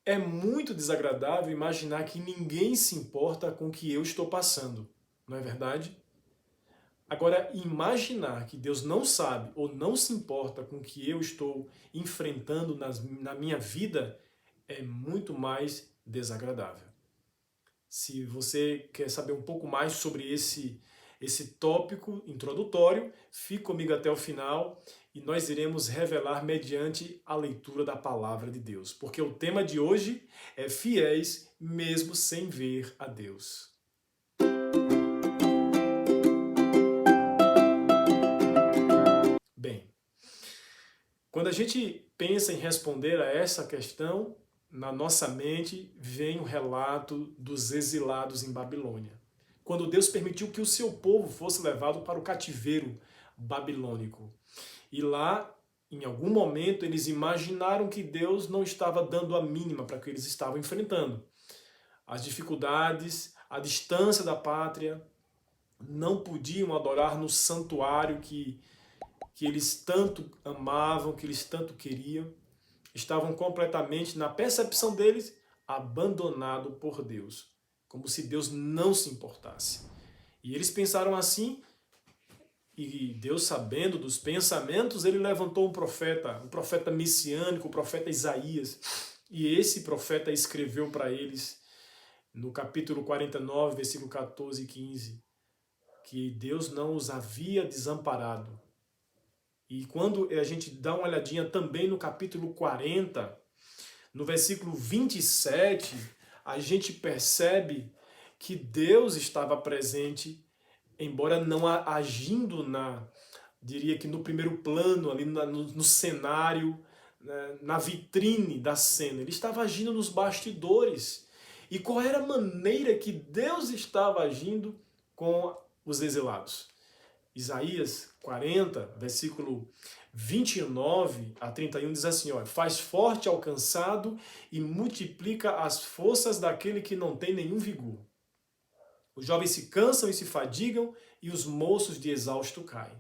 É muito desagradável imaginar que ninguém se importa com o que eu estou passando, não é verdade? Agora, imaginar que Deus não sabe ou não se importa com o que eu estou enfrentando na minha vida é muito mais desagradável. Se você quer saber um pouco mais sobre esse tópico introdutório, fique comigo até o final e nós iremos revelar mediante a leitura da palavra de Deus. Porque o tema de hoje é fiéis mesmo sem ver a Deus. Bem, quando a gente pensa em responder a essa questão, na nossa mente vem o relato dos exilados em Babilônia. Quando Deus permitiu que o seu povo fosse levado para o cativeiro babilônico. E lá, em algum momento, eles imaginaram que Deus não estava dando a mínima para o que eles estavam enfrentando. As dificuldades, a distância da pátria, não podiam adorar no santuário que eles tanto amavam, que eles tanto queriam, estavam completamente, na percepção deles, abandonados por Deus, como se Deus não se importasse. E eles pensaram assim, e Deus, sabendo dos pensamentos, ele levantou um profeta messiânico, o profeta Isaías, e esse profeta escreveu para eles, no capítulo 49, versículo 14 e 15, que Deus não os havia desamparado. E quando a gente dá uma olhadinha também no capítulo 40, no versículo 27, a gente percebe que Deus estava presente, embora não agindo diria que no primeiro plano, ali no cenário, né, na vitrine da cena. Ele estava agindo nos bastidores. E qual era a maneira que Deus estava agindo com os exilados? Isaías 40, versículo 29 a 31 diz assim, ó, faz forte ao cansado e multiplica as forças daquele que não tem nenhum vigor. Os jovens se cansam e se fadigam e os moços de exausto caem.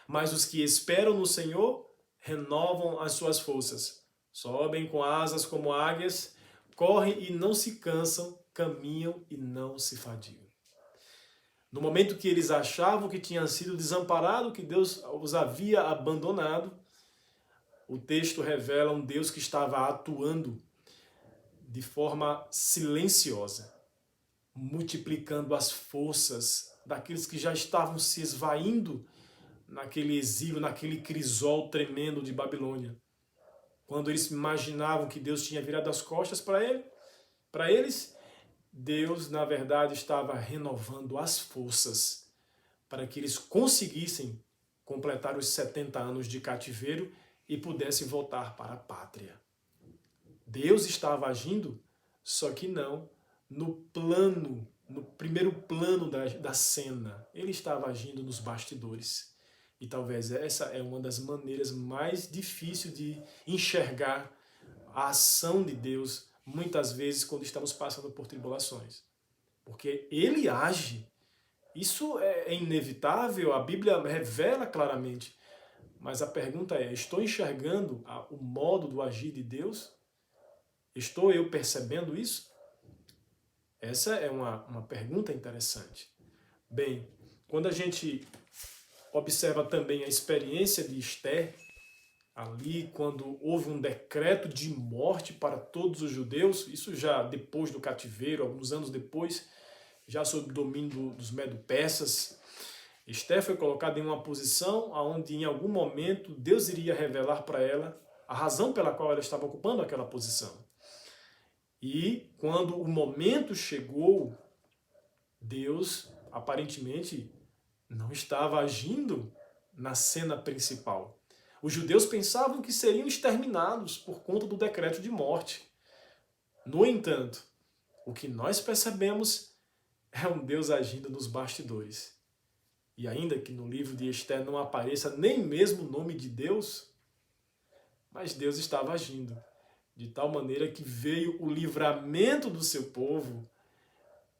Mas os que esperam no Senhor renovam as suas forças. Sobem com asas como águias, correm e não se cansam, caminham e não se fadigam. No momento que eles achavam que tinham sido desamparados, que Deus os havia abandonado, o texto revela um Deus que estava atuando de forma silenciosa, multiplicando as forças daqueles que já estavam se esvaindo naquele exílio, naquele crisol tremendo de Babilônia. Quando eles imaginavam que Deus tinha virado as costas para eles, Deus, na verdade, estava renovando as forças para que eles conseguissem completar os 70 anos de cativeiro e pudessem voltar para a pátria. Deus estava agindo, só que não no plano, no primeiro plano da cena. Ele estava agindo nos bastidores. E talvez essa é uma das maneiras mais difíceis de enxergar a ação de Deus, muitas vezes, quando estamos passando por tribulações. Porque Ele age. Isso é inevitável, a Bíblia revela claramente. Mas a pergunta é, estou enxergando o modo do agir de Deus? Estou eu percebendo isso? Essa é uma pergunta interessante. Bem, quando a gente observa também a experiência de Esther, ali quando houve um decreto de morte para todos os judeus, isso já depois do cativeiro, alguns anos depois, já sob o domínio dos medo-persas, Esther foi colocada em uma posição onde em algum momento Deus iria revelar para ela a razão pela qual ela estava ocupando aquela posição. E quando o momento chegou, Deus aparentemente não estava agindo na cena principal. Os judeus pensavam que seriam exterminados por conta do decreto de morte. No entanto, o que nós percebemos é um Deus agindo nos bastidores. E ainda que no livro de Esther não apareça nem mesmo o nome de Deus, mas Deus estava agindo de tal maneira que veio o livramento do seu povo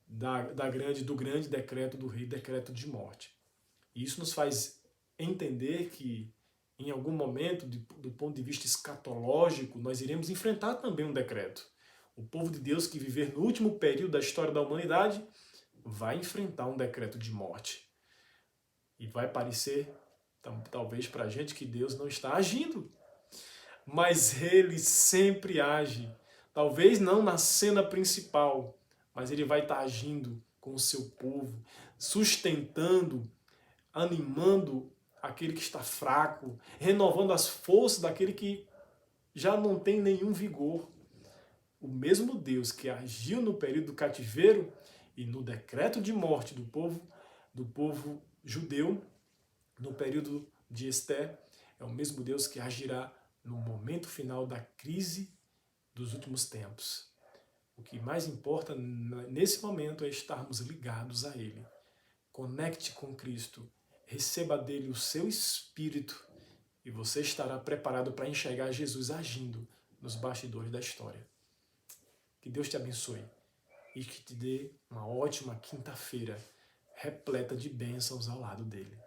do grande decreto do rei, decreto de morte. E isso nos faz entender que, em algum momento, do ponto de vista escatológico, nós iremos enfrentar também um decreto. O povo de Deus que viver no último período da história da humanidade vai enfrentar um decreto de morte. E vai parecer, talvez para a gente, que Deus não está agindo. Mas Ele sempre age. Talvez não na cena principal, mas Ele vai estar agindo com o seu povo, sustentando, animando aquele que está fraco, renovando as forças daquele que já não tem nenhum vigor. O mesmo Deus que agiu no período do cativeiro e no decreto de morte do povo judeu, no período de Esté, é o mesmo Deus que agirá no momento final da crise dos últimos tempos. O que mais importa nesse momento é estarmos ligados a Ele. Conecte com Cristo, receba dele o seu Espírito e você estará preparado para enxergar Jesus agindo nos bastidores da história. Que Deus te abençoe e que te dê uma ótima quinta-feira repleta de bênçãos ao lado dele.